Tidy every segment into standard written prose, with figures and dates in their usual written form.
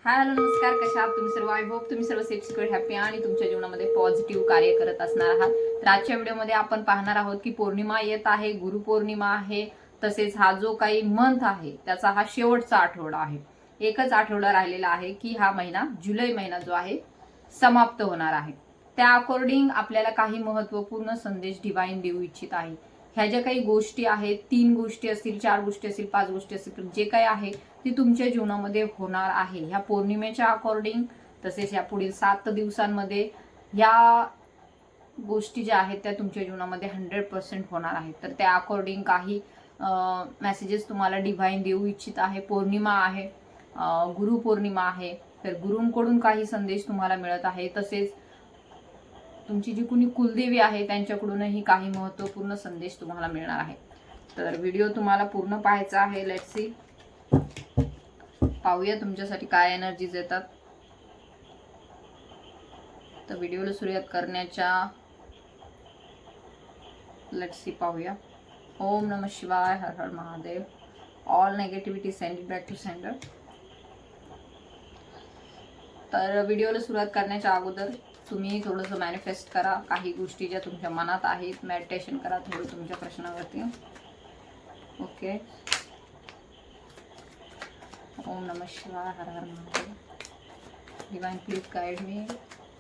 Hello नमस्कार, कशा आहात तुम्ही सर्व? आय होप तुम्ही सर्व सेफ सिक्युअर हॅपी आणि तुमच्या जीवनामध्ये पॉझिटिव्ह कार्य करत असणार आहात. तर आजच्या व्हिडिओमध्ये आपण पाहणार आहोत की पौर्णिमा येत आहे, गुरुपौर्णिमा आहे. तसेच हा जो काही मंथ आहे त्याचा हा शेवटचा आठवडा आहे. एकच आठवडा राहिलेला आहे की हा महिना, जुलै महिना जो आहे समाप्त होणार आहे. त्या अकॉर्डिंग आपल्याला काही महत्त्वपूर्ण संदेश डिवाइन देऊ इच्छित आहे. ह्या ज्या काही गोष्टी आहेत, 3 गोष्टी असतील, 4 गोष्टी असतील, 5 गोष्टी असतील, जे काही आहे ती तुमच्या जीवनामध्ये होणार आहे ह्या पौर्णिमेच्या अकॉर्डिंग. तसेच या पुढील 7 दिवसांमध्ये या गोष्टी ज्या आहेत त्या तुमच्या जीवनामध्ये 100% होणार आहेत. तर त्या अकॉर्डिंग काही मेसेजेस तुम्हाला डिव्हाइन देऊ इच्छित आहे. पौर्णिमा आहे, गुरुपौर्णिमा आहे, तर गुरूंकडून काही संदेश तुम्हाला मिळत आहे. तसेच तुमची जी कुणी कुलदेवी आहे त्यांच्याकडूनही काही महत्त्वपूर्ण संदेश तुम्हाला मिळणार आहे. तर व्हिडिओ तुम्हाला पूर्ण पाहायचा आहे. लेट्स सी, पाहूया तुमच्यासाठी काय एनर्जीज येतात. तर व्हिडिओला सुरुवात करण्याच्या लेट्स सी पाहूया. ओम नमः शिवाय, हर हर Mahadev. All negativity send it back to sender. तर व्हिडिओला सुरुवात करण्याच्या अगोदर तुम्ही थोडंसं मॅनिफेस्ट करा काही गोष्टी ज्या तुमच्या मनात आहेत. मेडिटेशन करा थोडं तुमच्या प्रश्नावरती. ओके. ओम नमः शिवाय, हर हर Mahadev. Divine please guide me.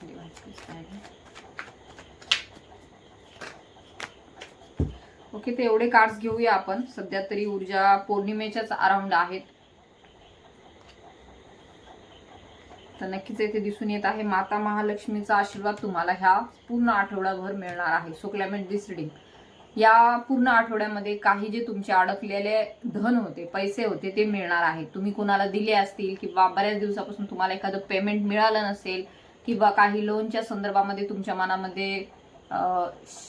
Divine please guide me. Okay, ते एवढे कार्ड्स घेऊया आपण. सध्या तरी ऊर्जा पौर्णिमेच्याच अराउंड आहेत. तर नक्कीच येथे दिसून येत आहे माता महालक्ष्मीचा आशीर्वाद तुम्हाला ह्या पूर्ण आठवडाभर मिळणार आहे. सो क्लायमेट दिस रीडिंग. या पूर्ण आठवड्यामध्ये काही जे तुमचे अडकलेले धन होते, पैसे होते, ते मिळणार आहे. तुम्ही कुणाला दिले असतील किंवा बऱ्याच दिवसापासून तुम्हाला एखादं पेमेंट मिळालं नसेल किंवा काही लोनच्या संदर्भामध्ये तुमच्या मनामध्ये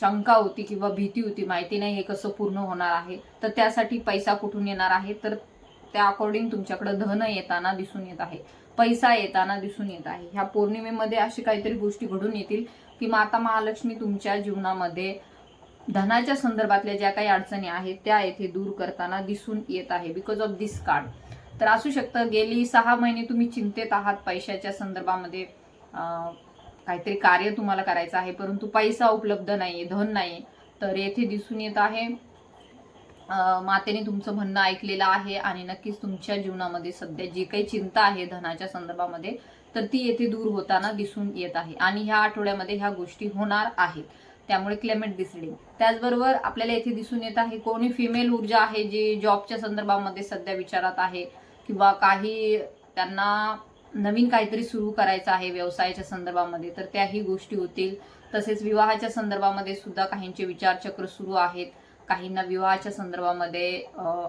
शंका होती किंवा भीती होती, माहिती नाही हे कसं पूर्ण होणार आहे, तर त्यासाठी पैसा कुठून येणार आहे, तर त्या अकॉर्डिंग तुमच्याकडे धन येताना दिसून येत आहे, पैसा येताना दिसून येत आहे. ह्या पौर्णिमेमध्ये अशी काहीतरी गोष्टी घडून येतील की माता महालक्ष्मी तुमच्या जीवनामध्ये धनाच्या संदर्भातल्या ज्या काही अडचणी आहेत त्या येथे दूर करताना दिसून येत आहे बिकॉज ऑफ दिस कार्ड. तर असू शकतं गेली 6 महिने तुम्ही चिंतेत आहात पैशाच्या संदर्भामध्ये. काहीतरी कार्य तुम्हाला करायचं आहे परंतु पैसा उपलब्ध नाहीये, धन नाहीये. तर येथे दिसून येत आहे मातेने तुमचं म्हणणं ऐकलेलं आहे आणि नक्कीच तुमच्या जीवनामध्ये सध्या जी काही चिंता आहे धनाच्या संदर्भामध्ये तर ती येथे दूर होताना दिसून येत आहे आणि ह्या आठवड्यामध्ये ह्या गोष्टी होणार आहेत. त्यामुळे क्लेमेंट दिसली. त्याचबरोबर आपल्याला येथे दिसून येत आहे कोणी फिमेल ऊर्जा आहे जी जॉबच्या संदर्भामध्ये सध्या विचारात आहे किंवा काही त्यांना नवीन काहीतरी सुरू करायचं आहे व्यवसायाच्या संदर्भामध्ये, तर त्याही गोष्टी होतील. तसेच विवाहाच्या संदर्भामध्ये सुद्धा काहींचे विचारचक्र सुरू आहेत. काहींना विवाहाच्या संदर्भामध्ये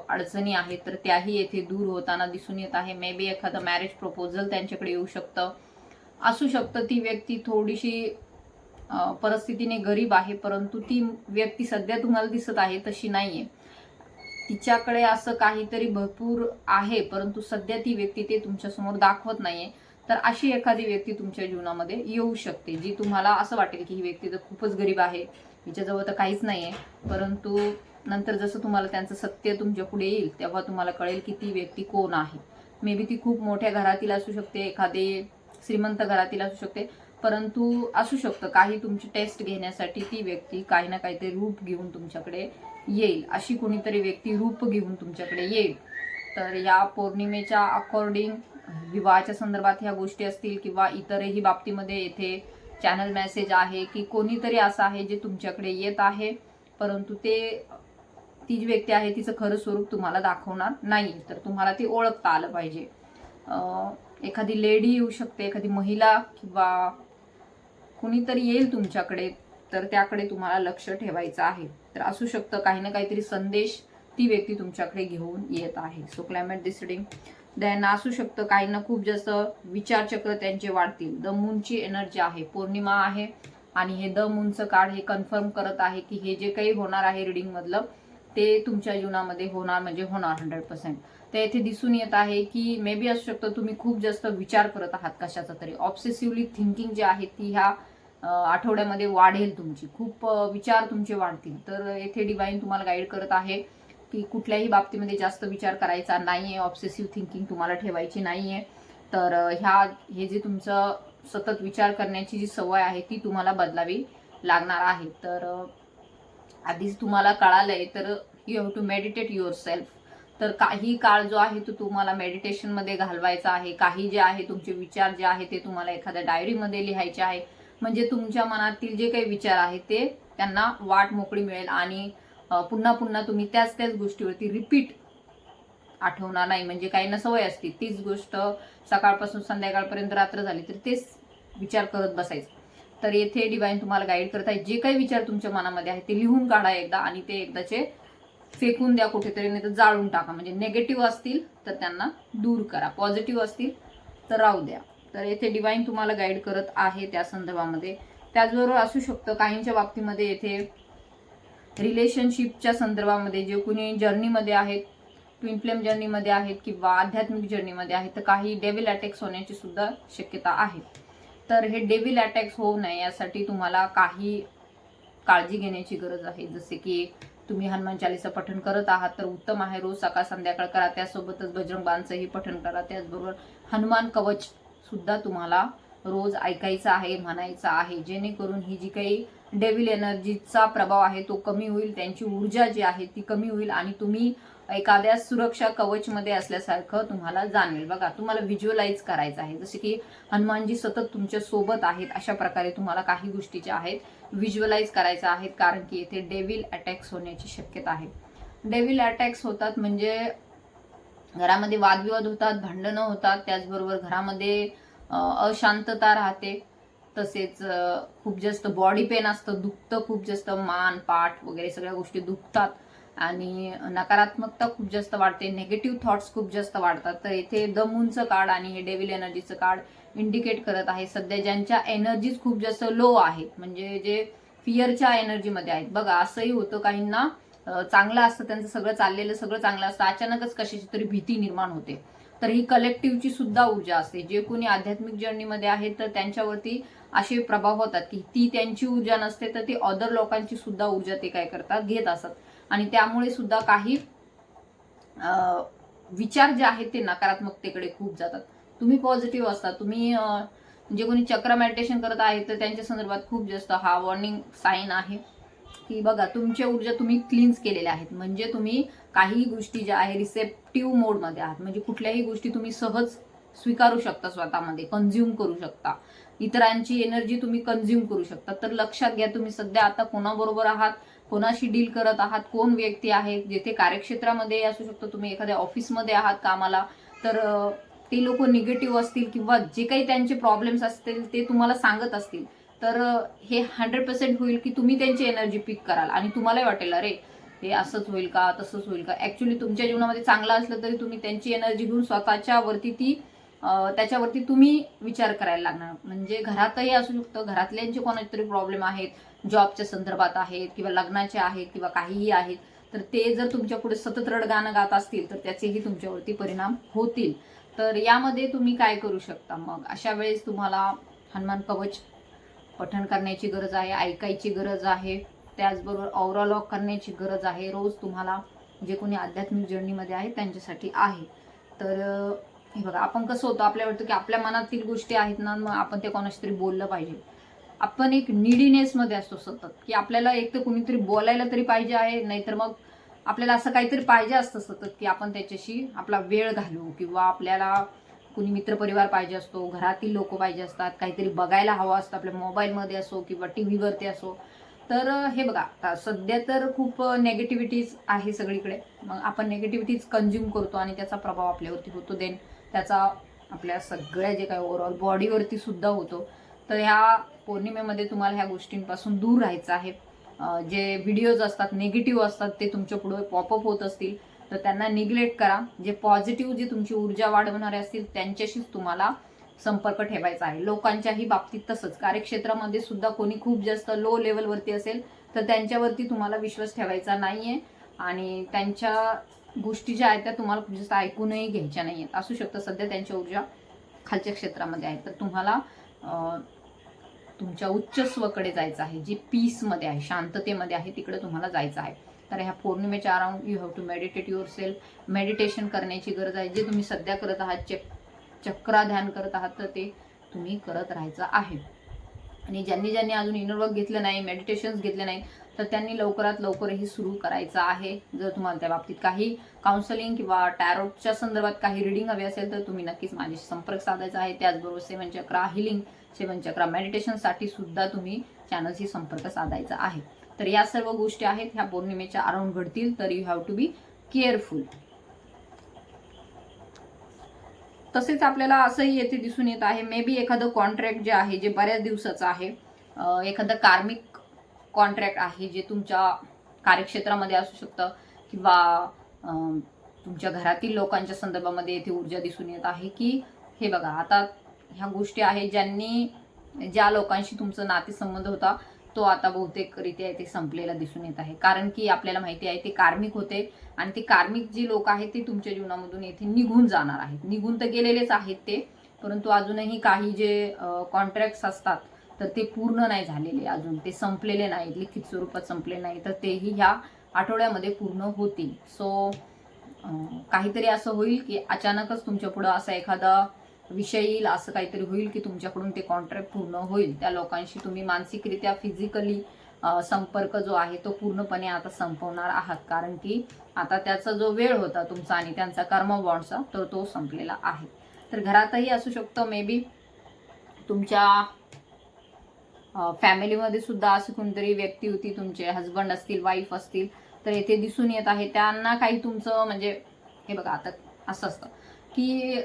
अडचणी आहेत तर त्याही येथे दूर होताना दिसून येत आहे. मे बी एखादं मॅरेज प्रपोजल त्यांच्याकडे येऊ शकतं. असू शकतं ती व्यक्ती थोडीशी परिस्थितीने गरीब आहे परंतु ती व्यक्ती सध्या तुम्हाला दिसत आहे तशी नाहीये. तिच्याकडे असं काहीतरी भरपूर आहे परंतु सध्या ती व्यक्ती ते तुमच्यासमोर दाखवत नाहीये. तर अशी एखादी व्यक्ती तुमच्या जीवनामध्ये येऊ शकते जी तुम्हाला असं वाटेल की ही व्यक्ती तर खूपच गरीब आहे, हिच्याजवळ तर काहीच नाहीये. परंतु नंतर जसं तुम्हाला त्यांचं सत्य तुमच्या पुढे येईल तेव्हा तुम्हाला कळेल की ती व्यक्ती कोण आहे. मे बी ती खूप मोठ्या घरातील असू शकते, एखादे श्रीमंत घरातील असू शकते, परंतु असू शकतं काही तुमची टेस्ट घेण्यासाठी ती व्यक्ती काही ना काहीतरी रूप घेऊन तुमच्याकडे येईल. अशी कोणीतरी व्यक्ती रूप घेऊन तुमच्याकडे येईल. तर या पौर्णिमेच्या अकॉर्डिंग विवाहाच्या संदर्भात ह्या गोष्टी असतील किंवा इतरही बाबतीमध्ये येथे चॅनल मेसेज आहे की कोणीतरी असं आहे जे तुमच्याकडे येत आहे परंतु ती जी व्यक्ती आहे तिचं खरं स्वरूप तुम्हाला दाखवणार नाही. तर तुम्हाला ती ओळखता आलं पाहिजे. एखादी लेडी येऊ शकते, एखादी महिला किंवा कुणीतरी येईल तुमच्याकडे, तर त्याकडे तुम्हाला लक्ष ठेवायचं आहे. तर असू शकतं काही ना काहीतरी संदेश ती व्यक्ती तुमच्याकडे घेऊन येत आहे. सो क्लायमेट दिस रीडिंग. देन असू शकतं काहींना खूप जास्त विचारचक्र त्यांचे वाढतील. द मूनची एनर्जी आहे, पौर्णिमा आहे आणि हे द मूनचं कार्ड हे कन्फर्म करत आहे की हे जे काही होणार आहे रीडिंग मधलं ते तुमच्या जीवनामध्ये होणार म्हणजे होणार 100%. तर येथे दिसून येत आहे की मे बी असू शकतं तुम्ही खूप जास्त विचार करत आहात कशाचा तरी. ऑब्सेसिव्हली थिंकिंग जी आहे ती ह्या आठवड्यामध्ये वाढेल तुमची. खूप विचार तुमचे वाढतील. तर येथे डिवाइन तुम्हाला गाईड करत आहे की कुठल्याही बाबतीमध्ये जास्त विचार करायचा नाहीये. ऑब्सेसिव्ह थिंकिंग तुम्हाला ठेवायची नाहीये. तर हे जे तुमचं सतत विचार करण्याची जी सवय आहे ती तुम्हाला बदलावी लागणार आहे. तर आधीच तुम्हाला कळालंय तर you have to meditate your self. तर काही काळ जो आहे तो तुम्हाला मेडिटेशनमध्ये घालवायचा आहे. काही जे आहे तुमचे विचार जे आहे ते तुम्हाला एखाद्या डायरीमध्ये लिहायचे आहे. म्हणजे तुमच्या मनातील जे काही विचार आहेत ते त्यांना वाट मोकळी मिळेल आणि पुन्हा पुन्हा तुम्ही त्याच गोष्टीवरती रिपीट आठवणार नाही. म्हणजे काहींना सवय असते तीच गोष्ट सकाळपासून संध्याकाळपर्यंत रात्र झाली तर तेच विचार करत बसायचं. तर येथे डिवाइन तुम्हाला गाईड करत आहे. जे काही विचार तुमच्या मनामध्ये आहे ते लिहून काढा एकदा आणि ते एकदाचे फेकून द्या कुठेतरी, नाही तर जाळून टाका. म्हणजे नेगेटिव्ह असतील तर त्यांना दूर करा, पॉझिटिव्ह असतील तर राहू द्या. तर येथे डिवाइन तुम्हाला गाईड करत आहे त्या संदर्भामध्ये. त्याचबरोबर असू शकतं काहींच्या बाबतीमध्ये येथे रिलेशनशिपच्या संदर्भामध्ये जे कुणी जर्नीमध्ये आहेत, ट्विन फ्लेम जर्नीमध्ये आहेत किंवा आध्यात्मिक जर्नीमध्ये आहेत, तर काही डेव्हिल अटॅक्स होण्याची सुद्धा शक्यता आहे. तर हे डेव्हिल अटॅक्स होऊ नये यासाठी तुम्हाला काही काळजी घेण्याची गरज आहे. जसे की तुम्ही हनुमान चालीसा पठण करत आहात तर उत्तम आहे, रोज सकाळ संध्याकाळ करा. त्यासोबतच बजरंग बाणचंही पठण करा. त्याचबरोबर हनुमान कवच सुद्धा तुम्हाला रोज ऐकायचं आहे, म्हणायचं आहे, जेणेकरून ही जी काही डेव्हिल एनर्जीचा प्रभाव आहे तो कमी होईल, त्यांची ऊर्जा जी आहे ती कमी होईल आणि तुम्ही एखाद्या सुरक्षा कवचमध्ये असल्यासारखं तुम्हाला जाणवेल. बघा, तुम्हाला व्हिज्युअलाइज करायचं आहे जसे की हनुमानजी सतत तुमच्या सोबत आहेत, अशा प्रकारे तुम्हाला काही गोष्टी ज्या आहेत व्हिज्युअलाइज करायच्या आहेत. कारण की येथे डेव्हिल अटॅक्स होण्याची शक्यता आहे. डेव्हिल अटॅक्स होतात म्हणजे घरामध्ये वादविवाद होतात, भांडणं होतात, त्याचबरोबर घरामध्ये अशांतता राहते. तसेच खूप जास्त बॉडी पेन असतं, दुखतं खूप जास्त, मान पाठ वगैरे सगळ्या गोष्टी दुखतात आणि नकारात्मकता खूप जास्त वाढते, नेगेटिव्ह थॉट्स खूप जास्त वाढतात. तर इथे द मूनचं कार्ड आणि हे डेव्हिल एनर्जीचं कार्ड इंडिकेट करत आहे सध्या ज्यांच्या एनर्जीज खूप जास्त लो आहेत, म्हणजे जे फिअरच्या एनर्जीमध्ये आहेत. बघा, असंही होतं काहींना चांगलं असतं, त्यांचं सगळं चाललेलं सगळं चांगलं असतं, अचानकच कशाची तरी भीती निर्माण होते. तर ही कलेक्टिव्हची सुद्धा ऊर्जा असते. जे कोणी आध्यात्मिक जर्नीमध्ये आहेत तर त्यांच्यावरती असे प्रभाव होतात की ती त्यांची ऊर्जा नसते तर ती अदर लोकांची सुद्धा ऊर्जा ते काय करतात, घेत असतात आणि त्यामुळे सुद्धा काही विचार जे आहेत ते नकारात्मकतेकडे खूप जातात. तुम्ही पॉझिटिव्ह असता, तुम्ही जे कोणी चक्र मेडिटेशन करत आहे तर त्यांच्या संदर्भात खूप जास्त हा वॉर्निंग साईन आहे की बघा, तुमच्या ऊर्जा तुम्ही क्लीन्स केलेल्या आहेत. म्हणजे तुम्ही काही गोष्टी ज्या आहे रिसेप्टिव्ह मोडमध्ये आहात, म्हणजे कुठल्याही गोष्टी तुम्ही सहज स्वीकारू शकता, स्वतःमध्ये कन्झ्युम करू शकता, इतरांची एनर्जी तुम्ही कन्झ्युम करू शकता. तर लक्षात घ्या, तुम्ही सध्या आता कोणाबरोबर आहात, कोणाशी डील करत आहात, कोण व्यक्ती आहे. जेथे कार्यक्षेत्रामध्ये असू शकतो, तुम्ही एखाद्या ऑफिसमध्ये आहात कामाला, तर ते लोक निगेटिव्ह असतील किंवा जे काही त्यांचे प्रॉब्लेम्स असतील ते तुम्हाला सांगत असतील, तर हे 100% होईल की तुम्ही त्यांची एनर्जी पिक कराल आणि तुम्हालाही वाटेल अरे हे असंच होईल का, तसंच होईल का. ऍक्च्युली तुमच्या जीवनामध्ये चांगलं असलं तरी तुम्ही त्यांची एनर्जी घेऊन स्वतःच्या वरती त्याच्यावरती तुम्ही विचार करायला लागणार. म्हणजे घरातही असू शकतं, घरातल्यांचे कोणाचे तरी प्रॉब्लेम आहेत, जॉबच्या संदर्भात आहेत किंवा लग्नाचे आहेत किंवा काहीही आहेत, तर ते जर तुमच्या पुढे सतत रडगाणं गात असतील तर त्याचेही तुमच्यावरती परिणाम होतील. तर यामध्ये तुम्ही काय करू शकता, मग अशा वेळेस तुम्हाला हनुमान कवच पठण करण्याची गरज आहे, ऐकायची गरज आहे, त्याचबरोबर ऑरा लॉक करण्याची गरज आहे. रोज तुम्हाला जे कोणी आध्यात्मिक जर्नीमध्ये आहे त्यांच्यासाठी आहे. तर हे बघा, आपण कसं होतं, आपल्याला वाटतं की आपल्या मनातील गोष्टी आहेत ना, मग आपण ते कोणाशी तरी बोललं पाहिजे. आपण एक नीडीनेसमध्ये असतो सतत की आपल्याला एक तर कुणीतरी बोलायला तरी पाहिजे आहे, नाहीतर मग आपल्याला असं काहीतरी पाहिजे असतं सतत की आपण त्याच्याशी आपला वेळ घालवू, किंवा आपल्याला कुणी मित्रपरिवार पाहिजे असतो, घरातील लोक पाहिजे असतात, काहीतरी बघायला हवं असतं आपल्या मोबाईलमध्ये असो किंवा टीव्हीवरती असो. तर हे बघा, आता सध्या तर खूप नेगेटिव्हिटीज आहे सगळीकडे, मग आपण नेगेटिव्हिटीज कन्झ्युम करतो आणि त्याचा प्रभाव आपल्यावरती होतो, देन त्याचा आपल्या सगळ्या जे काही ओव्हरऑल बॉडीवरती सुद्धा होतो. तर ह्या पौर्णिमेमध्ये तुम्हाला ह्या गोष्टींपासून दूर राहायचं आहे. जे व्हिडिओज असतात निगेटिव्ह असतात ते तुमच्या पुढे पॉपअप होत असतील तर त्यांना निग्लेक्ट करा. जे पॉझिटिव्ह, जे तुमची ऊर्जा वाढवणारे असतील त्यांच्याशीच तुम्हाला संपर्क ठेवायचा आहे. लोकांच्याही बाबतीत तसंच, कार्यक्षेत्रामध्ये सुद्धा कोणी खूप जास्त लो लेवलवरती असेल तर त्यांच्यावरती तुम्हाला विश्वास ठेवायचा नाहीये आणि त्यांच्या गोष्टी ज्या आहेत त्या तुम्हाला खूप जास्त ऐकूनही घ्यायच्या नाहीयेत. असू शकतं सध्या त्यांच्या ऊर्जा खालच्या क्षेत्रामध्ये आहे, तर तुम्हाला तुमच्या उच्च स्वकडे जायचं आहे, जी पीसमध्ये आहे, शांततेमध्ये आहे, तिकडे तुम्हाला जायचं आहे. तर ह्या पौर्णिमेच्या around you have to meditate your self. Meditation करण्याची गरज आहे, जे तुम्ही सध्या करत आहात चक्रा ध्यान करत आहात तर ते तुम्ही करत राहायचं आहे. आणि ज्यांनी ज्यांनी अजून इनर वर्क घेतलं नाही, मेडिटेशन्स घेतले नाही, तर त्यांनी लवकरात लवकर हे सुरू करायचं आहे. जर तुम्हाला त्या बाबतीत काही काउन्सलिंग किंवा टॅरोटच्या संदर्भात काही रिडिंग हवी असेल तर तुम्ही नक्कीच माझ्याशी संपर्क साधायचा आहे. त्याचबरोबर 7 चक्रा हिलिंग, 7 चक्रा मेडिटेशनसाठी सुद्धा तुम्ही चॅनलशी संपर्क साधायचा आहे. तर या सर्व गोष्टी आहेत, ह्या पौर्णिमेच्या अराउंड घडतील, तर you have to be careful. तसेच आपल्याला असंही येथे दिसून येत आहे, मे बी एखादं कॉन्ट्रॅक्ट जे आहे जे बऱ्याच दिवसाचं आहे, एखादं कार्मिक कॉन्ट्रॅक्ट आहे जे तुमच्या कार्यक्षेत्रामध्ये असू शकतं किंवा तुमच्या घरातील लोकांच्या संदर्भामध्ये येथे ऊर्जा दिसून येत आहे की हे बघा, आता ह्या गोष्टी आहेत ज्या लोकांशी तुमचं नातेसंबंध होता तो आता बहुतेकरित्या इथे संपलेला दिसून येत आहे. कारण की आपल्याला माहिती आहे ते कार्मिक होते आणि ते कार्मिक जे लोक आहेत ते तुमच्या जीवनामधून येथे निघून जाणार आहेत. निघून तर गेलेलेच आहेत ते, परंतु अजूनही काही जे कॉन्ट्रॅक्ट्स असतात तर ते पूर्ण नाही झालेले, अजून ते संपलेले नाहीत, लिखित स्वरूपात संपले नाही, तर तेही ह्या आठवड्यामध्ये पूर्ण होतील. सो काहीतरी असं होईल की अचानकच तुमच्या पुढं असा एखादा विषय येईल, असं काहीतरी होईल की तुमच्याकडून ते कॉन्ट्रॅक्ट पूर्ण होईल. त्या लोकांशी तुम्ही मानसिकरित्या, फिजिकली संपर्क जो आहे तो पूर्णपणे आता संपवणार आहात. कारण की आता त्याचा जो वेळ होता तुमचा आणि त्यांचा कर्म बॉन्डचा तो संपलेला आहे. तर घरातही असू शकतं, मे बी तुमच्या फॅमिलीमध्ये सुद्धा अशी कोणतरी व्यक्ती होती, तुमचे हजबंड असतील, वाईफ असतील, तर येथे दिसून येत आहे त्यांना काही तुमचं म्हणजे हे बघा, आता असं असतं की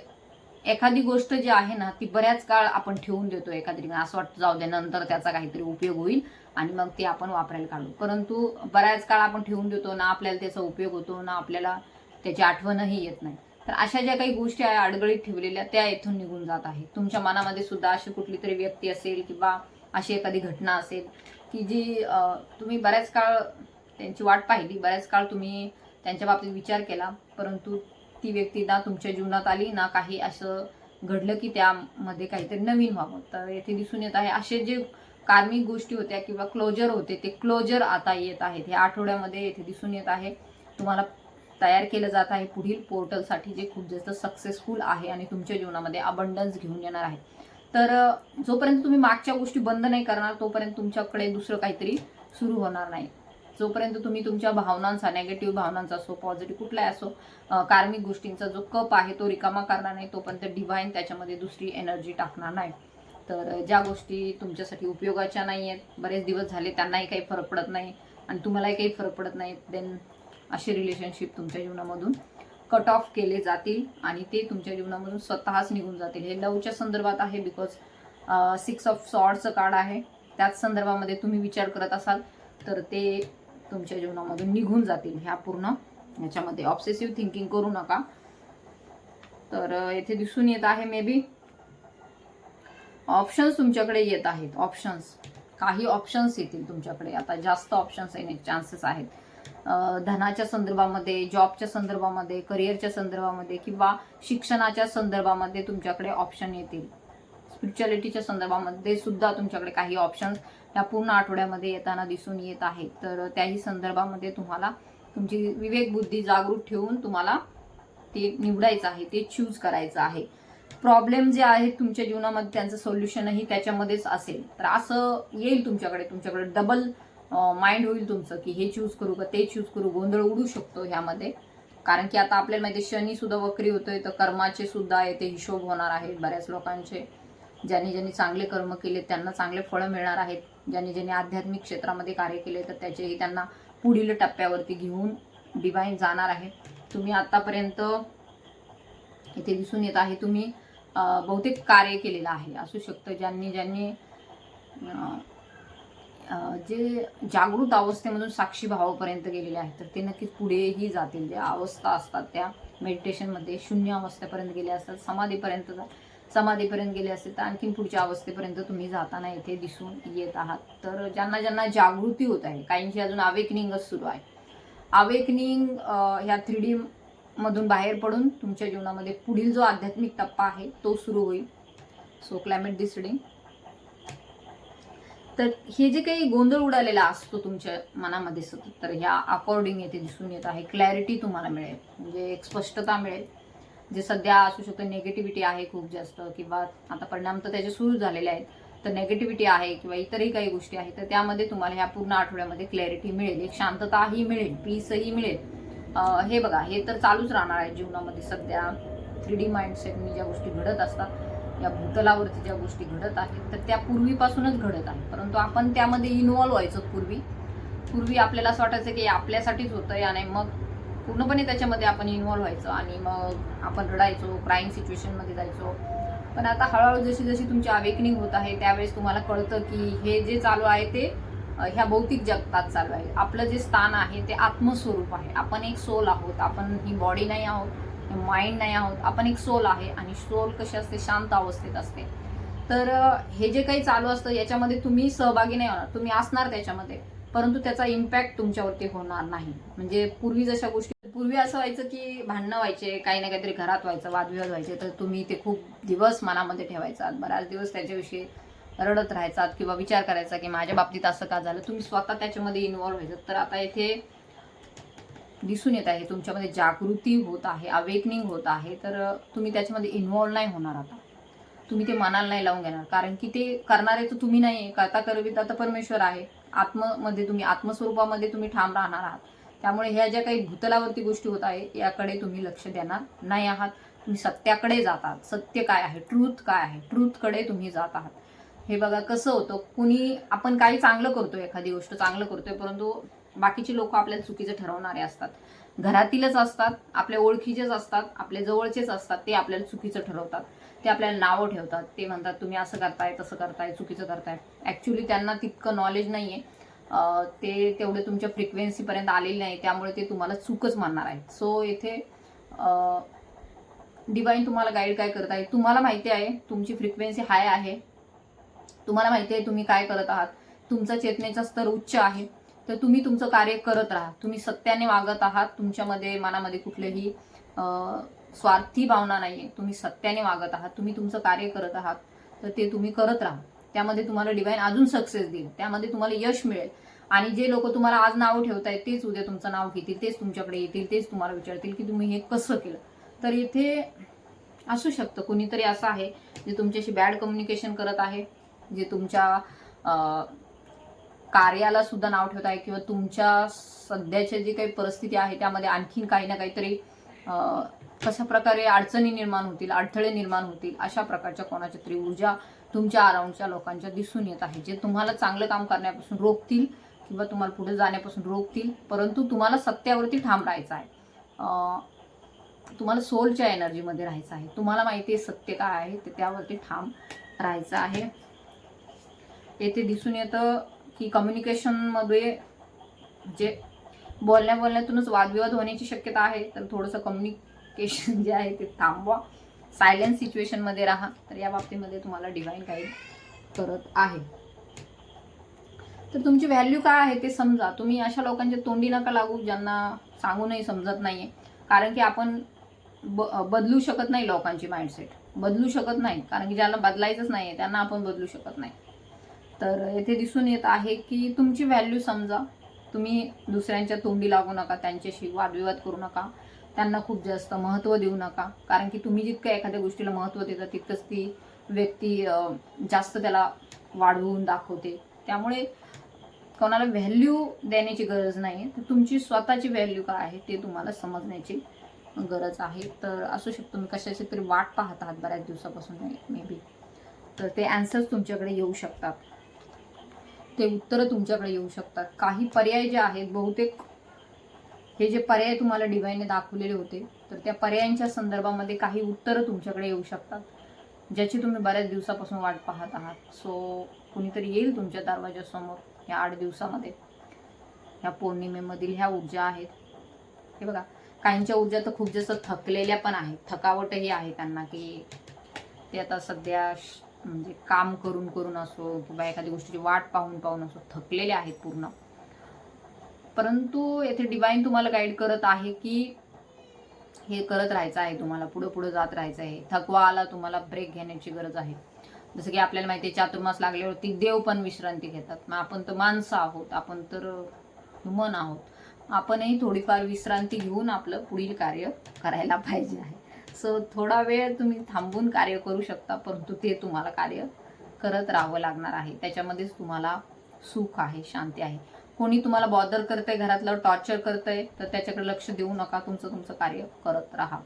एखादी गोष्ट जी आहे ना ती बऱ्याच काळ आपण ठेवून देतो एखादी, असं वाटतं जाऊ दे नंतर त्याचा काहीतरी उपयोग होईल आणि मग ते आपण वापरायला काढू, परंतु बऱ्याच काळ आपण ठेवून देतो ना, आपल्याला त्याचा उपयोग होतो ना, आपल्याला त्याची आठवणही येत नाही. तर अशा ज्या काही गोष्टी आहे अडगळीत ठेवलेल्या त्या इथून निघून जात आहेत. तुमच्या मनामध्ये सुद्धा अशी कुठली तरी व्यक्ती असेल किंवा अशी एखादी घटना असेल की जी तुम्ही बऱ्याच काळ त्यांची वाट पाहिली, बऱ्याच काळ तुम्ही त्यांच्या बाबतीत विचार केला, परंतु ती व्यक्ती ना तुमच्या जीवनात आली ना काही असं घडलं की त्यामध्ये काहीतरी नवीन व्हावं. तर येथे दिसून येत आहे असे जे कार्मिक गोष्टी होत्या किंवा क्लोजर होते ते क्लोजर आता येत आहेत. ह्या आठवड्यामध्ये येथे दिसून येत आहे तुम्हाला तयार केलं जात आहे पुढील पोर्टलसाठी, जे खूप जास्त सक्सेसफुल आहे आणि तुमच्या जीवनामध्ये अबंडन्स घेऊन येणार आहे. तर जोपर्यंत तुम्ही मागच्या गोष्टी बंद नाही करणार तोपर्यंत तुमच्याकडे दुसरं काहीतरी सुरू होणार नाही. जोपर्यंत तुम्ही तुमच्या भावनांचा, नेगेटिव्ह भावनांचा असो, पॉझिटिव्ह कुठलाही असो, कार्मिक गोष्टींचा जो कप आहे तो रिकामा करणार नाही तोपर्यंत डिव्हाइन त्याच्यामध्ये दुसरी एनर्जी टाकणार नाही. तर ज्या गोष्टी तुमच्यासाठी उपयोगाच्या नाही आहेत, बरेच दिवस झाले त्यांनाही काही फरक पडत नाही आणि तुम्हालाही काही फरक पडत नाही, देन असे रिलेशनशिप तुमच्या जीवनामधून कट ऑफ केले जातील आणि ते तुमच्या जीवनामधून स्वतःच निघून जातील. हे लवच्या संदर्भात आहे, बिकॉज 6 ऑफ सॉर्डचं कार्ड आहे. त्याच संदर्भामध्ये तुम्ही विचार करत असाल तर ते तुमच्या जीवनामधून निघून जातील. ह्या पूर्ण याच्यामध्ये ऑब्सेसिव्ह थिंकिंग करू नका. तर येथे दिसून येत आहे मे बी ऑप्शन्स तुमच्याकडे येत आहेत. ऑप्शन्स, काही ऑप्शन्स येतील तुमच्याकडे. आता जास्त ऑप्शन्स येण्याचे चान्सेस आहेत. धनाच्या संदर्भामध्ये, जॉबच्या संदर्भामध्ये, करिअरच्या संदर्भामध्ये किंवा शिक्षणाच्या संदर्भामध्ये तुमच्याकडे ऑप्शन येतील. स्पिरिच्युअलिटीच्या संदर्भामध्ये सुद्धा तुमच्याकडे काही ऑप्शन्स या पूर्ण आठवड्यामध्ये येताना दिसून येत आहेत. तर त्याही संदर्भामध्ये तुम्हाला तुमची विवेक बुद्धी जागृत ठेवून तुम्हाला ते निवडायचं आहे, ते चूज करायचं आहे. प्रॉब्लेम जे आहेत तुमच्या जीवनामध्ये त्यांचं सोल्युशनही त्याच्यामध्येच असेल. तर असं येईल तुमच्याकडे डबल माइंड होईल तुमचं की हे चूज करू का ते चूज करू. गोंधळ उडू शकतो ह्यामध्ये, कारण की आता आपल्याला माहिती शनी सुद्धा वक्री होतोय, तर कर्माचे सुद्धा येथे हिशोब होणार आहेत बऱ्याच लोकांचे. ज्यांनी चांगले कर्म केले त्यांना चांगले फळं मिळणार आहेत. ज्यांनी आध्यात्मिक क्षेत्रामध्ये कार्य केले तर त्याचेही त्यांना पुढील टप्प्यावरती घेऊन डिवाइन जाणार आहे. तुम्ही आतापर्यंत इथे दिसून येत आहे तुम्ही बहुतेक कार्य केलेलं आहे. असू शकतं ज्यांनी जे जागृत अवस्थेमधून साक्षी भावापर्यंत गेलेले आहेत तर ते नक्कीच पुढेही जातील. ज्या अवस्था असतात त्या मेडिटेशनमध्ये शून्य अवस्थेपर्यंत गेले असतात, समाधीपर्यंत गेले असतील तर आणखीन पुढच्या अवस्थेपर्यंत तुम्ही जाताना इथे दिसून येत आहात. तर ज्यांना जागृती होत आहे, काहींची अजून अवेकनिंगच सुरू आहे. अवेकनिंग ह्या 3D मधून बाहेर पडून तुमच्या जीवनामध्ये पुढील जो आध्यात्मिक टप्पा आहे तो सुरू होईल. सो क्लायमेट दिस रीडिंग. तर हे जे काही गोंधळ उडालेला असतो तुमच्या मनामध्ये सतत, तर ह्या अकॉर्डिंग येथे दिसून येत आहे क्लॅरिटी तुम्हाला मिळेल, म्हणजे एक स्पष्टता मिळेल. जे सध्या असू शकतं निगेटिव्हिटी आहे खूप जास्त, किंवा आता परिणाम तर त्याचे सुरू झालेले आहेत, तर नेगेटिव्हिटी आहे किंवा इतरही काही गोष्टी आहेत, तर त्यामध्ये तुम्हाला ह्या पूर्ण आठवड्यामध्ये क्लॅरिटी मिळेल, एक शांतताही मिळेल, पीसही मिळेल. हे बघा, हे तर चालूच राहणार आहे जीवनामध्ये. सध्या 3D माइंडसेटनी ज्या गोष्टी घडत असतात, या भूतलावरती ज्या गोष्टी घडत आहेत, तर त्या पूर्वीपासूनच घडत आहेत, परंतु आपण त्यामध्ये इन्व्हॉल्व्ह व्हायचो. पूर्वी आपल्याला असं वाटायचं की आपल्यासाठीच होतंय, आणि मग पूर्णपणे त्याच्यामध्ये आपण इन्व्हॉल्व्ह व्हायचो आणि मग आपण रडायचो, क्राईंग सिच्युएशनमध्ये जायचो. पण आता हळूहळू जशी जशी तुमची अवेकनिंग होत आहे, त्यावेळेस तुम्हाला कळतं की हे जे चालू आहे ते ह्या भौतिक जगतात चालू आहे. आपलं जे स्थान आहे ते आत्मस्वरूप आहे. आपण एक सोल आहोत, आपण ही बॉडी नाही आहोत, माइंड नाही आहोत, आपण एक सोल आहे. आणि सोल कशी असते? शांत अवस्थेत असते. तर हे जे काही चालू असतं याच्यामध्ये तुम्ही सहभागी नाही होणार, तुम्ही असणार त्याच्यामध्ये, परंतु त्याचा इम्पॅक्ट तुमच्यावरती होणार नाही. म्हणजे पूर्वी जशा गोष्टी, पूर्वी असं व्हायचं की भांडणं व्हायचे, काही ना काहीतरी घरात व्हायचं, वादविवाद व्हायचे, तर तुम्ही ते खूप दिवस मनामध्ये ठेवायचात, बराच दिवस त्याच्याविषयी रडत राहायचात किंवा विचार करायचा की माझ्या बाबतीत असं का झालं. तुम्ही स्वतः त्याच्यामध्ये इन्व्हॉल्व्ह व्हायचं. तर आता इथे दिसून येत आहे तुमच्यामध्ये जागृती होत आहे, अवेकनिंग होत आहे, तर तुम्ही त्याच्यामध्ये इन्व्हॉल्व्ह नाही होणार. आता तुम्ही ते मनाला नाही लावून घेणार, कारण की ते करणारे तर तुम्ही नाही, करता करविता तर परमेश्वर आहे. आत्ममध्ये तुम्ही, आत्मस्वरूपामध्ये तुम्ही ठाम राहणार आहात. त्यामुळे ह्या ज्या काही भूतलावरती गोष्टी होत आहे याकडे तुम्ही लक्ष देणार नाही आहात. तुम्ही सत्याकडे जातात. सत्य काय आहे, ट्रूथ काय आहे, ट्रूथकडे तुम्ही जात आहात. हे बघा कसं होतं, कुणी आपण काही चांगलं करतोय, एखादी गोष्ट चांगलं करतोय, परंतु बाकीचे लोक आपल्याला चुकीचं ठरवणारे असतात. घरातीलच असतात, आपल्या ओळखीचेच असतात, आपल्या जवळचेच असतात, ते आपल्याला चुकीचं ठरवतात. ते आपल्याला नावं ठेवतात, ते म्हणतात तुम्ही असं करताय, तसं करताय, चुकीचं करताय. ॲक्च्युली त्यांना तितकं नॉलेज नाही आहे, ते तेवढे तुमच्या फ्रिक्वेन्सीपर्यंत आलेले नाही, त्यामुळे ते तुम्हाला चूकच मानणार आहेत. सो इथे डिवाइन तुम्हाला गाईड काय करत आहे, तुम्हाला माहिती आहे तुमची फ्रिक्वेन्सी हाय आहे, तुम्हाला माहिती आहे तुम्ही काय करत आहात, तुमचा चेतनेचा स्तर उच्च आहे, तर तुम्ही तुमचं कार्य करत राहा. तुम्ही सत्याने वागत आहात, तुमच्यामध्ये मनामध्ये कुठलेही स्वार्थी भावना नाहीये, तुम्ही सत्याने वागत आहात, तुम्ही तुमचं कार्य करत आहात, तर ते तुम्ही करत राहा. त्यामध्ये तुम्हाला डिवाइन अजून सक्सेस देईल, त्यामध्ये तुम्हाला यश मिळेल. आणि जे लोक तुम्हाला आज नाव ठेवतायत तेच उद्या तुमचं नाव घेतील, तेच तुमच्याकडे येतील, तेच तुम्हाला विचारतील की तुम्ही हे कसं केलं. तर इथे असू शकतं कुणीतरी असं आहे जे तुमच्याशी बॅड कम्युनिकेशन करत आहे, जे तुमच्या कार्याला सुद्धा नाव ठेवत आहे, किंवा तुमच्या सध्याच्या जी काही परिस्थिती आहे त्यामध्ये आणखीन काही ना काहीतरी कशा प्रकारे अडचणी निर्माण होतील, अडथळे निर्माण होतील, अशा प्रकारच्या कोणाच्या तरी ऊर्जा तुमच्या अराउंडच्या लोकांच्या दिसून येत आहे, जे तुम्हाला चांगलं काम करण्यापासून रोखतील किंवा तुम्हाला पुढे जाण्यापासून रोखतील. परंतु तुम्हाला सत्यावरती ठाम राहायचं आहे, तुम्हाला सोलच्या एनर्जीमध्ये राहायचं आहे. तुम्हाला माहिती आहे सत्य काय आहे, ते त्यावरती ठाम राहायचं आहे. येथे दिसून येतं की कम्युनिकेशनमध्ये जे बोलण्यातूनच वादविवाद होण्याची शक्यता आहे, तर थोडंसं कम्युनिकेशन जे आहे ते थांबवा, सायलेंट सिच्युएशनमध्ये राहा. तर या बाबतीमध्ये तुम्हाला डिवाइन गाईड करत आहे. तर तुमची व्हॅल्यू काय आहे ते समजा. तुम्ही अशा लोकांच्या तोंडी नका लागू ज्यांना सांगूनही समजत नाहीये, कारण की आपण बदलू शकत नाही लोकांची माइंडसेट, बदलू शकत नाही, कारण की ज्याला बदलायचंच नाहीये त्यांना आपण बदलू शकत नाही. तर येथे दिसून येत आहे की तुमची व्हॅल्यू समजा. तुम्ही दुसऱ्यांच्या तोंडी लागू नका, त्यांच्याशी वादविवाद करू नका, त्यांना खूप जास्त महत्त्व देऊ नका, कारण की तुम्ही जितकं एखाद्या गोष्टीला महत्त्व देता तितकंच ती व्यक्ती जास्त त्याला वाढवून दाखवते. त्यामुळे कोणाला व्हॅल्यू देण्याची गरज नाही, तर तुमची स्वतःची व्हॅल्यू काय आहे ते तुम्हाला समजण्याची गरज आहे. तर असू शकतो तुम्ही कशाची तरी वाट पाहत आहात बऱ्याच दिवसापासून मे बी, तर ते आन्सर्स तुमच्याकडे येऊ शकतात, ते उत्तरं तुमच्याकडे येऊ शकतात. काही पर्याय जे आहेत, बहुतेक हे जे पर्याय तुम्हाला डिवाइनने दाखवलेले होते, तर त्या पर्यायांच्या संदर्भामध्ये काही उत्तरं तुमच्याकडे येऊ शकतात, ज्याची तुम्ही बऱ्याच दिवसापासून वाट पाहत आहात. सो कुणीतरी येईल तुमच्या दरवाजासमोर या 8 दिवसामध्ये. ह्या पौर्णिमेमधील ह्या ऊर्जा आहेत. हे बघा, काहींच्या ऊर्जा तर खूप जास्त थकलेल्या पण आहेत, थकावटही आहे त्यांना, की ते आता सध्या म्हणजे काम करून करून असो किंवा एखादी गोष्टीची वाट पाहून पाहून असो थकलेले आहेत पूर्ण. परंतु येथे डिवाइन तुम्हाला गाईड करत आहे की हे करत राहायचं आहे, तुम्हाला पुढे पुढे जात राहायचं आहे. थकवा आला, तुम्हाला ब्रेक घेण्याची गरज आहे. जसं की आपल्याला माहिती आहे चातुर्मास लागल्यावरती देव पण विश्रांती घेतात, मग आपण तर माणसं आहोत, आपण तर ह्युमन आहोत, आपणही थोडीफार विश्रांती घेऊन आपलं पुढील कार्य करायला पाहिजे आहे. सो थोडा वेळ तुम्ही थांबून कार्य करू शकता, परंतु ते तुम्हाला कार्य करत राहावं लागणार आहे. त्याच्यामध्येच तुम्हाला सुख आहे, शांती आहे. कोणी तुम्हाला बॉदर करतंय, घरातलं टॉर्चर करतंय, तर त्याच्याकडे लक्ष देऊ नका. तुमचं कार्य करत राहा.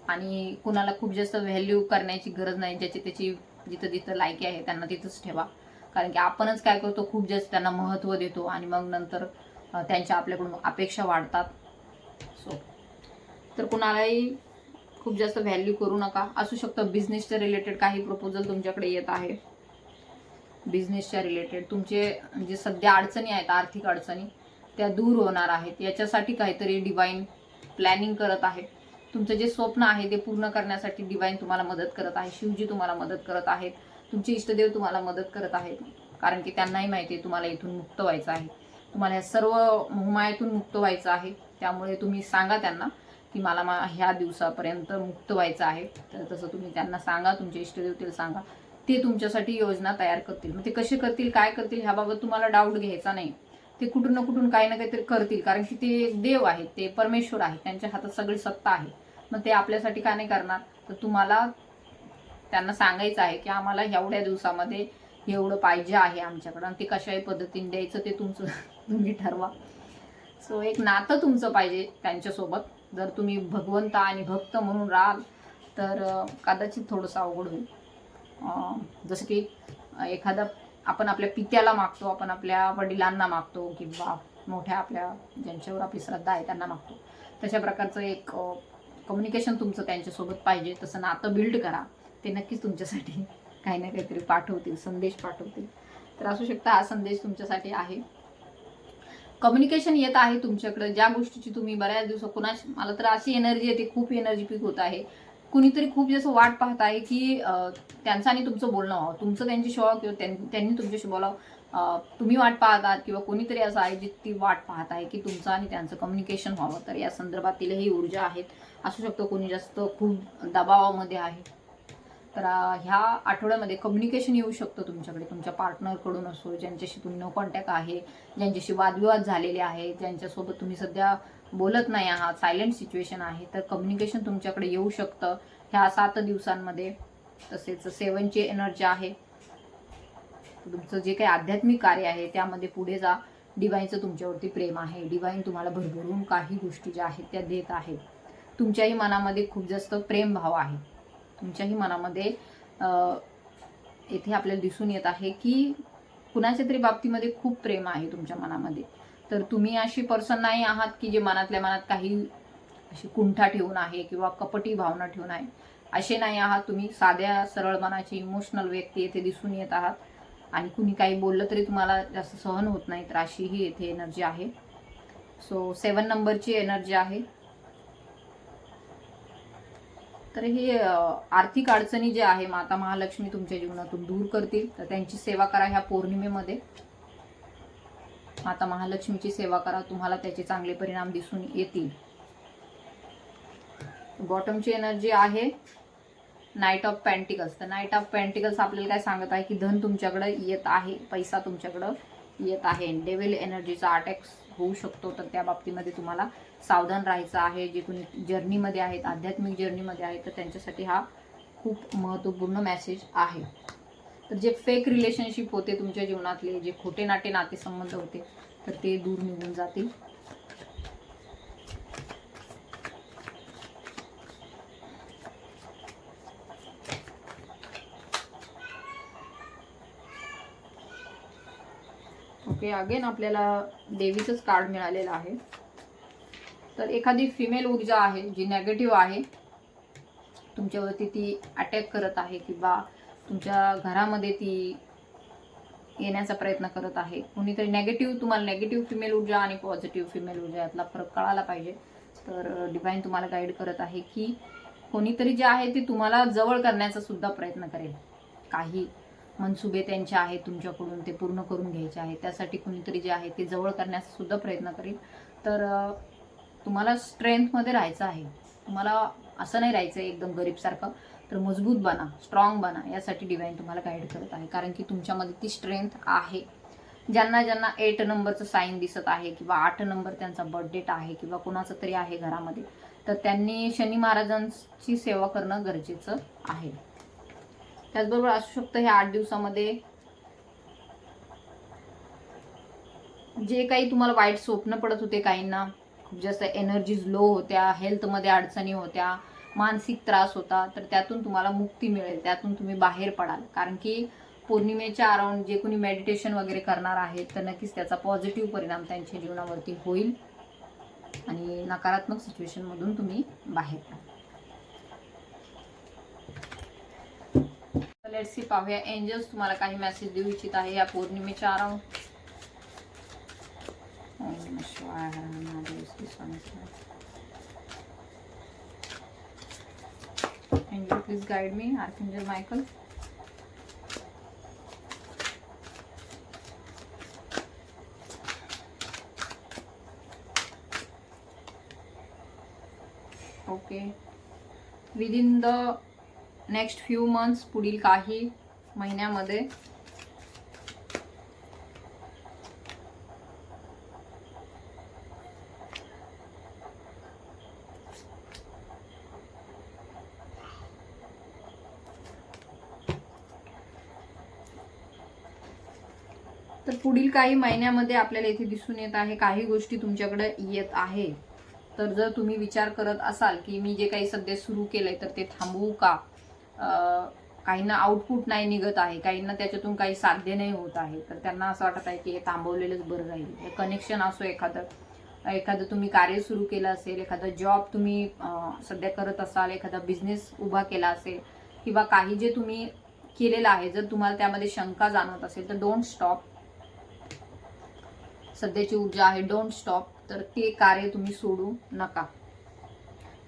आणि कुणाला खूप जास्त व्हॅल्यू करण्याची गरज नाही. ज्याची त्याची जिथं जिथं लायकी आहे त्यांना तिथंच ठेवा. कारण की आपणच काय करतो, खूप जास्त त्यांना महत्त्व देतो आणि मग नंतर त्यांच्या आपल्याकडून अपेक्षा वाढतात. सो तर कुणालाही खूप जास्त व्हॅल्यू करू नका. असू शकतं बिझनेसच्या रिलेटेड काही प्रपोजल तुमच्याकडे येत आहे. बिझनेसच्या रिलेटेड तुमचे जे सध्या अडचणी आहेत, आर्थिक अडचणी, त्या दूर होणार आहेत. याच्यासाठी काहीतरी डिवाइन प्लॅनिंग करत आहे. तुमचं जे स्वप्न आहे ते पूर्ण करण्यासाठी डिवाइन तुम्हाला मदत करत आहे. शिवजी तुम्हाला मदत करत आहेत. तुमचे इष्टदेव तुम्हाला मदत करत आहेत. कारण की त्यांनाही माहिती आहे तुम्हाला इथून मुक्त व्हायचं आहे. तुम्हाला या सर्व मोहमायातून मुक्त व्हायचं आहे. त्यामुळे तुम्ही सांगा त्यांना की मला ह्या दिवसापर्यंत मुक्त व्हायचं आहे. तर तसं तुम्ही त्यांना सांगा, तुमचे इष्टदेवतेला सांगा. ते तुमच्यासाठी योजना तयार करतील. मग ते कसे करतील, काय करतील, ह्याबाबत तुम्हाला डाऊट घ्यायचा नाही. ते कुठून ना कुठून काही ना काहीतरी करतील. कारण की ते देव आहेत, ते परमेश्वर आहेत, त्यांच्या हातात सगळी सत्ता आहे. मग ते आपल्यासाठी का नाही करणार? तर तुम्हाला त्यांना सांगायचं आहे की आम्हाला एवढ्या दिवसामध्ये एवढं पाहिजे आहे आमच्याकडं, आणि ते कशाही पद्धतीने द्यायचं ते तुमचं तुम्ही ठरवा. सो एक नातं तुमचं पाहिजे त्यांच्यासोबत. जर तुम्ही भगवंत आणि भक्त म्हणून राहाल तर कदाचित थोडंसं अवघड होईल. जसं की एखादा आपण आपल्या पित्याला मागतो, आपण आपल्या वडिलांना मागतो, किंवा मोठ्या आपल्या ज्यांच्यावर आपली श्रद्धा आहे त्यांना मागतो. तशा प्रकारचं एक कम्युनिकेशन तुमचं त्यांच्यासोबत पाहिजे. तसं नातं बिल्ड करा. ते नक्कीच तुमच्यासाठी काही ना काहीतरी पाठवतील, संदेश पाठवतील. तर असू शकता हा संदेश तुमच्यासाठी आहे. कम्युनिकेशन येत आहे तुमच्याकडे, ज्या गोष्टीची तुम्ही बऱ्याच दिवस मला तर अशी एनर्जी येते, खूप एनर्जी पीक होत आहे. कुणीतरी खूप जास्त वाट पाहत आहे की त्यांचं आणि तुमचं बोलणं व्हावं, तुमचं त्यांच्याशी व्हावं किंवा त्यांनी तुमच्याशी बोलावं. तुम्ही वाट पाहत आहात किंवा कोणीतरी असं आहे जी ती वाट पाहत आहे की तुमचं आणि त्यांचं कम्युनिकेशन व्हावं. तर या संदर्भातीलही ऊर्जा आहेत. असू शकतो कोणी जास्त खूप दबावामध्ये आहे. तर ह्या आठवड्यामध्ये कम्युनिकेशन येऊ शकतं तुमच्याकडे, तुमच्या पार्टनरकडून असो, ज्यांच्याशी तुम्ही नो कॉन्टॅक्ट आहे, ज्यांच्याशी वादविवाद झालेले आहेत, ज्यांच्यासोबत तुम्ही सध्या बोलत नाही आहात, सायलेंट सिच्युएशन आहे, तर कम्युनिकेशन तुमच्याकडे येऊ शकतं ह्या 7 दिवसांमध्ये. तसेच 7ची एनर्जी आहे. तुमचं जे काही आध्यात्मिक कार्य आहे त्यामध्ये पुढे जा. डिवाइनचं तुमच्यावरती प्रेम आहे. डिवाइन तुम्हाला भरभरून काही गोष्टी ज्या आहेत त्या देत आहेत. तुमच्याही मनामध्ये खूप जास्त प्रेम भाव आहे. तुमच्याही मनामध्ये येथे आपल्याला दिसून येत आहे की कुणाच्या तरी बाबतीमध्ये खूप प्रेम आहे तुमच्या मनामध्ये. तर तुम्ही अशी पर्सन नाही आहात की जे मनातल्या मनात काही अशी कुंठा ठेवून आहे किंवा कपटी भावना ठेवून आहे. असे नाही आहात. तुम्ही साध्या सरळ मनाची इमोशनल व्यक्ती येथे दिसून येत आहात. आणि कुणी काही बोललं तरी तुम्हाला जास्त सहन होत नाही. तर अशीही येथे एनर्जी आहे. सो 7 नंबरची एनर्जी आहे. तर हे आर्थिक अडचणी जे आहे माता महालक्ष्मी तुमच्या जीवनातून दूर करतील. तर त्यांची सेवा करा ह्या पौर्णिमेमध्ये. माता महालक्ष्मीची सेवा करा, तुम्हाला त्याचे चांगले परिणाम दिसून येतील. बॉटमची एनर्जी आहे नाईट ऑफ पेंटिकल्स. तर नाईट ऑफ पेंटिकल्स आपल्याला काय सांगत आहे की धन तुमच्याकडे येत आहे, पैसा तुमच्याकडं येत आहे. डेव्हिल एनर्जीचा अटॅक होऊ शकतो. तर त्या बाबतीमध्ये तुम्हाला सावधान राहायचं आहे. जे कोणी जर्नीमध्ये आहेत, आध्यात्मिक जर्नीमध्ये आहेत, तर त्यांच्यासाठी हा खूप महत्त्वपूर्ण मेसेज आहे. तर जे फेक रिलेशनशिप होते तुमच्या जीवनातले, जे खोटे नातेसंबंध होते, तर ते दूर निघून जातील. ओके, अगेन आपल्याला देवीचंच कार्ड मिळालेलं आहे. तर एखादी फिमेल ऊर्जा आहे जी नेगेटिव्ह आहे तुमच्यावरती, ती अटॅक करत आहे किंवा तुमच्या घरामध्ये ती येण्याचा प्रयत्न करत आहे. कोणीतरी नेगेटिव्ह, तुम्हाला नेगेटिव्ह फिमेल ऊर्जा आणि पॉझिटिव्ह फिमेल ऊर्जा यातला फरक कळायला पाहिजे. तर डिवाइन तुम्हाला गाईड करत आहे की कोणीतरी जे आहे ते तुम्हाला जवळ करण्याचा सुद्धा प्रयत्न करेल. काही मनसुबे त्यांचे आहेत तुमच्याकडून, ते पूर्ण करून घ्यायचे आहे. त्यासाठी कोणीतरी जे आहे ते जवळ करण्याचा सुद्धा प्रयत्न करेल. तर तुम्हाला स्ट्रेंथमध्ये राहायचं आहे. तुम्हाला असं नाही राहायचं एकदम गरीबसारखं. तर मजबूत बना, स्ट्रॉंग बना, यासाठी डिवाइन तुम्हाला गाईड करत आहे. कारण की तुमच्यामध्ये ती स्ट्रेंथ आहे. ज्यांना 8 नंबरचं साईन दिसत आहे किंवा 8 नंबर त्यांचा बर्थ डेट आहे किंवा कोणाचं तरी आहे घरामध्ये, तर त्यांनी शनी महाराजांची सेवा करणं गरजेचं आहे. त्याचबरोबर असू शकतं ह्या 8 दिवसामध्ये जे काही तुम्हाला वाईट स्वप्न पडत होते, काहींना खूप जास्त एनर्जीज लो होत्या, हेल्थमध्ये अडचणी होत्या, मानसिक त्रास होता, तर त्यातून तुम्हाला मुक्ती मिळेल, त्यातून तुम्ही बाहेर पडाल. कारण की पौर्णिमेच्या अराउंड जे कोणी मेडिटेशन वगैरे करणार आहेत तर नक्कीच त्याचा पॉझिटिव्ह परिणाम त्यांच्या जीवनावरती होईल आणि नकारात्मक सिच्युएशनमधून तुम्ही बाहेर पडाल. लेट्स सी, पाहूया एंजल्स तुम्हाला काही मेसेज देऊ इच्छित आहे या पौर्णिमेच्या around. Angel, please guide me. Archangel Michael. Okay. Within the next few months, पुढील काही महिन्यामध्ये तर पुढील काही महिन्यामध्ये आपल्याला इथे दिसून येत आहे काही गोष्टी तुमच्याकडे येत आहे. तर जर तुम्ही विचार करत असाल की मी जे काही सध्या सुरू केलंय तर ते थांबवू का, काहींना आउटपुट नाही निघत आहे, काहींना त्याच्यातून काही साध्य नाही होत आहे, तर त्यांना असं वाटत आहे की हे थांबवलेलंच बरं राहील. हे कनेक्शन असो, एखादं तुम्ही कार्य सुरू केलं असेल, एखादा जॉब तुम्ही सध्या करत असाल, एखादा बिझनेस उभा केला असेल किंवा काही जे तुम्ही केलेलं आहे, जर तुम्हाला त्यामध्ये शंका जाणवत असेल तर डोंट स्टॉप. सध्याची ऊर्जा आहे डोंट स्टॉप, तर ते कार्य तुम्ही सोडू नका.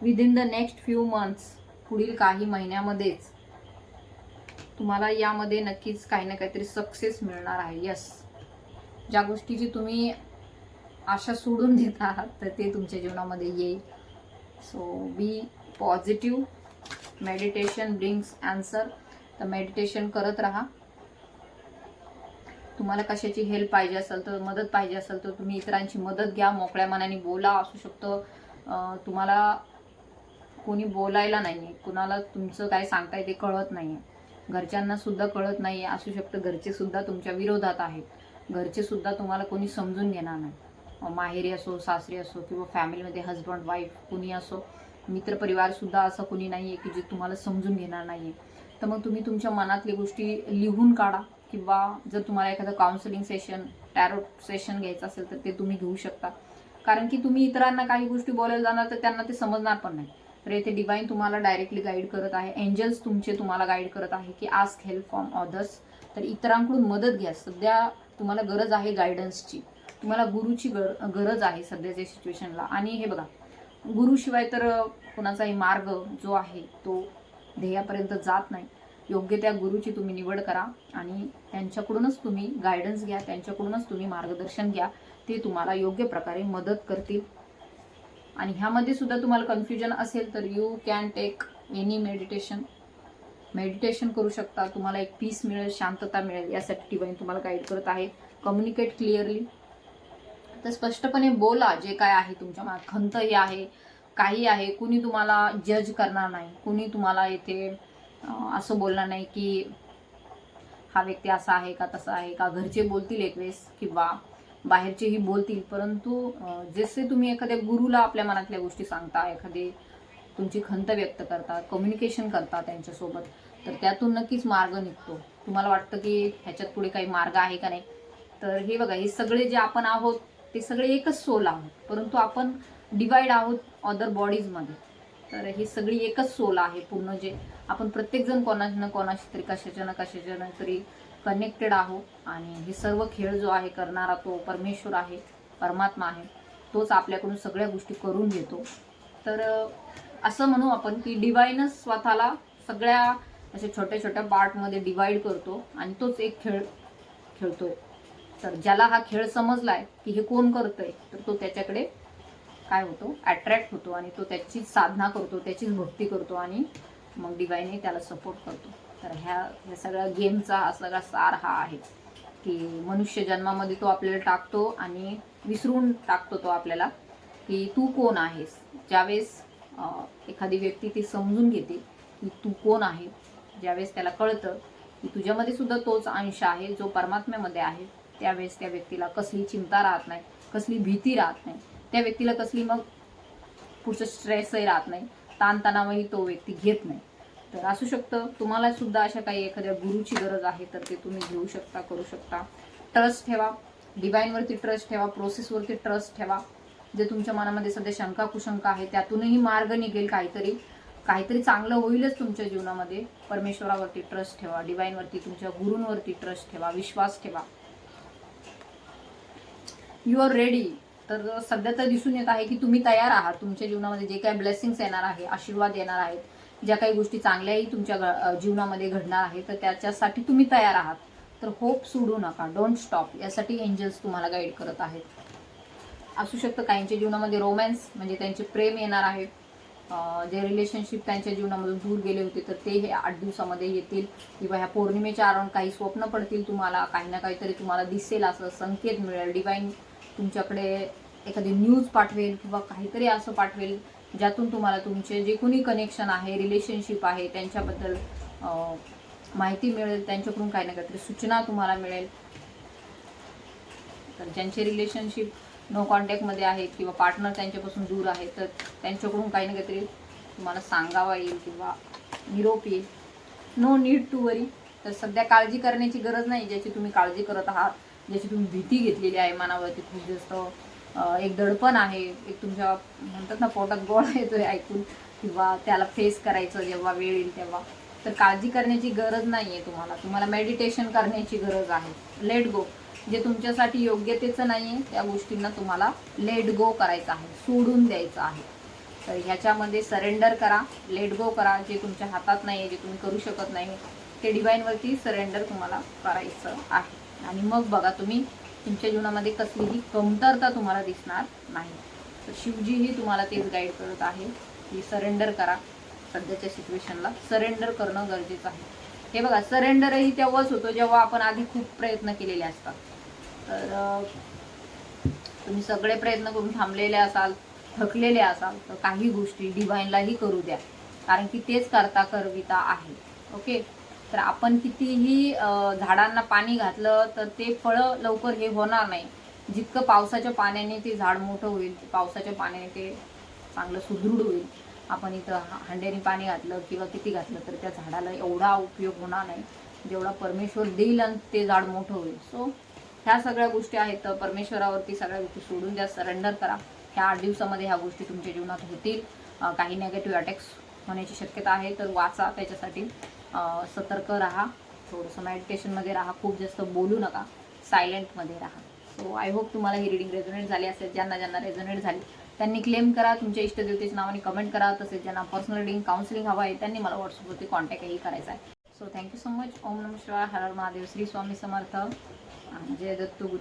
Within the next few months, पुढील काही महिन्यामध्येच तुम्हाला यामध्ये नक्कीच काही ना काहीतरी सक्सेस मिळणार आहे. यस, ज्या गोष्टीची तुम्ही आशा सोडून देत आहात तर ते तुमच्या जीवनामध्ये येईल. सो बी पॉझिटिव्ह. Meditation brings answer. तर मेडिटेशन करत राहा. तुम्हाला कशाची हेल्प पाहिजे असेल तर, मदत पाहिजे असेल तर तुम्ही इतरांची मदत घ्या, मोकळ्या मनाने बोला. असू शकतं तुम्हाला कोणी बोलायला नाहीये, कुणाला तुमचं काय सांगताय ते कळत नाहीये, घरच्यांना सुद्धा कळत नाहीये. असू शकतं घरचे सुद्धा तुमच्या विरोधात आहेत, घरचे सुद्धा तुम्हाला कोणी समजून घेणार नाही. माहेरी असो, सासरी असो किंवा फॅमिलीमध्ये हजबंड वाईफ कुणी असो, मित्रपरिवार सुद्धा असं कुणी नाहीये की जे तुम्हाला समजून घेणार नाहीये. तर मग तुम्ही तुमच्या मनातली गोष्टी लिहून काढा किंवा जर तुम्हाला एखादं काउन्सिलिंग सेशन, टॅरो सेशन घ्यायचं असेल तर ते तुम्ही घेऊ शकता. कारण की तुम्ही इतरांना काही गोष्टी बोलायला जाणार तर त्यांना ते समजणार पण नाही. तर इथे डिवाइन तुम्हाला डायरेक्टली गाईड करत आहे, एंजल्स तुम्हाला गाईड करत आहे की आस्क हेल्प फ्रॉम अदर्स. तर इतरांकडून मदत घ्या. सध्या तुम्हाला गरज आहे गायडन्सची, तुम्हाला गुरुची गरज आहे सध्याच्या सिच्युएशनला. आणि हे बघा, गुरुशिवाय तर कोणाचाही मार्ग जो आहे तो ध्येयापर्यंत जात नाही. योग्य त्या गुरुची तुम्ही निवड करा आणि त्यांच्याकडूनच तुम्ही गायडन्स घ्या, त्यांच्याकडूनच तुम्ही मार्गदर्शन घ्या. ते तुम्हाला योग्य प्रकारे मदत करतील. आणि ह्यामध्ये सुद्धा तुम्हाला कन्फ्युजन असेल तर you can take any meditation करू शकता. तुम्हाला एक पीस मिळेल, शांतता मिळेल. यासाठी डिवाइन तुम्हाला गाईड करत आहे. Communicate clearly. तर स्पष्टपणे बोला जे काय आहे तुमच्या मनात, खंत ही आहे, काही आहे. कुणी तुम्हाला जज करणार नाही, कुणी तुम्हाला इथे असं बोलणार नाही की हा व्यक्ती असा आहे का तसा आहे का. घरचे बोलतील एक वेळेस किंवा बाहेरचेही बोलतील, परंतु जसे तुम्ही एखाद्या गुरुला आपल्या मनातल्या गोष्टी सांगता, एखादी तुमची खंत व्यक्त करता, कम्युनिकेशन करता त्यांच्यासोबत, तर त्यातून नक्कीच मार्ग निघतो. तुम्हाला वाटतं की ह्याच्यात पुढे काही मार्ग आहे का नाही. तर हे बघा, हे सगळे जे आपण आहोत ते सगळे एकच सोल आहोत, परंतु आपण डिवाइड आहोत अदर बॉडीजमध्ये. तर ही सगळी एकच सोल आहे पूर्ण. जे आपण प्रत्येकजण कोणाशी ना कोणाशी तरी, कशाच्या ना तरी कनेक्टेड आहोत. आणि हे सर्व खेळ जो आहे करणारा तो परमेश्वर आहे, परमात्मा आहे. तोच आपल्याकडून सगळ्या गोष्टी करून घेतो. तर असं म्हणू आपण की डिवाइनच स्वतःला सगळ्या अशा छोट्या छोट्या पार्टमध्ये डिवाइड करतो आणि तोच एक खेळ खेळतोय. तर ज्याला हा खेळ समजलाय की हे कोण करतंय, तर तो त्याच्याकडे काय होतो, अट्रॅक्ट होतो आणि तो त्याची साधना करतो, त्याचीच भक्ती करतो आणि मग डिवाइनही त्याला सपोर्ट करतो. तर ह्या सगळ्या गेमचा हा सगळा सार हा आहे की मनुष्य जन्मामध्ये तो आपल्याला टाकतो आणि विसरून टाकतो तो आपल्याला की तू कोण आहेस. ज्यावेळेस एखादी व्यक्ती ती समजून घेते की तू कोण आहे. ज्यावेळेस त्याला कळतं की तुझ्यामध्ये सुद्धा तोच अंश आहे जो परमात्म्यामध्ये आहे, त्यावेळेस त्या व्यक्तीला कसली चिंता राहत नाही, कसली भीती राहत नाही, त्या व्यक्तीला कसली मग पुढचं स्ट्रेसही राहत नाही, ताणतणावही तो व्यक्ती घेत नाही. तर असू शकतं तुम्हाला सुद्धा अशा काही एखाद्या गुरुची गरज आहे, तर ते तुम्ही घेऊ शकता, करू शकता. ट्रस्ट ठेवा, डिवाईनवरती ट्रस्ट ठेवा, प्रोसेसवरती ट्रस्ट ठेवा. जे तुमच्या मनामध्ये सध्या शंका कुशंका आहे त्यातूनही मार्ग निघेल, काहीतरी चांगलं होईलच तुमच्या जीवनामध्ये. परमेश्वरावरती ट्रस्ट ठेवा, डिवाईनवरती, तुमच्या गुरूंवरती ट्रस्ट ठेवा, विश्वास ठेवा. You are ready. तर सध्या तर दिसून येत आहे की तुम्ही तयार आहात. तुमच्या जीवनामध्ये जे काही ब्लेसिंग्स येणार आहे, आशीर्वाद येणार आहेत, ज्या काही गोष्टी चांगल्याही तुमच्या जीवनामध्ये घडणार आहे, तर त्याच्यासाठी तुम्ही तयार आहात. तर होप सोडू नका, डोंट स्टॉप. यासाठी एंजल्स तुम्हाला गाईड करत आहेत. असू शकतं काहींच्या जीवनामध्ये रोमॅन्स म्हणजे त्यांचे प्रेम येणार आहे. जे रिलेशनशिप त्यांच्या जीवनामधून दूर गेले होते तर ते हे 8 दिवसामध्ये येतील, किंवा ह्या पौर्णिमेच्या अराउंड काही स्वप्न पडतील तुम्हाला, काही ना काहीतरी तुम्हाला दिसेल, असं संकेत मिळेल. डिवाईन तुमच्याकडे एखादी न्यूज पाठवेल किंवा काहीतरी असं पाठवेल ज्यातून तुम्हाला तुमचे जे कोणी कनेक्शन आहे, रिलेशनशिप आहे, त्यांच्याबद्दल माहिती मिळेल. त्यांच्याकडून काही ना काहीतरी सूचना तुम्हाला मिळेल. तर ज्यांचे रिलेशनशिप नो कॉन्टॅक्टमध्ये आहेत किंवा पार्टनर त्यांच्यापासून दूर आहे, तर त्यांच्याकडून काही ना काहीतरी तुम्हाला सांगावा येईल किंवा निरोप येईल. नो नीड टू वरी. तर सध्या काळजी करण्याची गरज नाही. ज्याची तुम्ही काळजी करत आहात, ज्याची तुम्ही भीती घेतलेली आहे मनावरती, खूप जास्त एक दडपण आहे, एक तुमच्या म्हणतात ना पोटात गोळा येतोय ऐकून, किंवा त्याला फेस करायचं जेव्हा वेळ येईल तेव्हा, तर काळजी करण्याची गरज नाही आहे तुम्हाला मेडिटेशन करण्याची गरज आहे. Let go. जे तुमच्यासाठी योग्यतेचं नाही आहे त्या गोष्टींना तुम्हाला लेट गो करायचं आहे, सोडून द्यायचं आहे. तर ह्याच्यामध्ये सरेंडर करा, लेट गो करा. जे तुमच्या हातात नाही आहे, जे तुम्ही करू शकत नाही, ते डिवाईनवरती सरेंडर तुम्हाला करायचं आहे. आणि मग बघा तुम्ही तुमच्या जीवनामध्ये कसलीही कमतरता तुम्हाला दिसणार नाही. तर शिवजीही तुम्हाला तेच गाईड करत आहे की सरेंडर करा. सध्याच्या सिच्युएशनला सरेंडर करणं गरजेचं आहे. हे बघा, सरेंडरही तेव्हाच होतो जेव्हा आपण आधी खूप प्रयत्न केलेले असतात. तर तुम्ही सगळे प्रयत्न करून थांबलेले असाल, थकलेले असाल, तर काही गोष्टी डिवाईनलाही करू द्या, कारण की तेच करता करविता आहे. ओके. तर आपण कितीही झाडांना पाणी घातलं तर ते फळं लवकर हे होणार नाही. जितकं पावसाच्या पाण्याने ते झाड मोठं होईल, पावसाच्या पाण्याने ते चांगलं सुदृढ होईल. आपण इथं हंड्याने पाणी घातलं किंवा किती घातलं तर त्या झाडाला एवढा उपयोग होणार नाही जेवढा परमेश्वर देईल आणि ते झाड मोठं होईल. सो ह्या सगळ्या गोष्टी आहेत. तर परमेश्वरावरती सगळ्या गोष्टी सोडून द्या, सरेंडर करा. ह्या 8 दिवसामध्ये ह्या गोष्टी तुमच्या जीवनात होतील. काही नेगेटिव्ह अटॅक्स होण्याची शक्यता आहे, तर वाचा. त्याच्यासाठी सतर्क राहा, थोडंसं मेडिटेशनमध्ये राहा, खूप जास्त बोलू नका, सायलेंटमध्ये राहा. सो आय होप तुम्हाला ही रिडिंग रेझोनेट झाली असेल. ज्यांना रेझोनेट झाली त्यांनी क्लेम करा, तुमच्या इष्टदेवतेच्या नावाने कमेंट करा. तसेच ज्यांना पर्सनल रिडिंग काउन्सिलिंग हवं आहे त्यांनी मला व्हॉट्सअपवरती कॉन्टॅक्टही करायचा आहे. So thank you so much. ओम नमः शिवाय, हर हर महादेव, श्री स्वामी समर्थ, जय दत्त गुरु.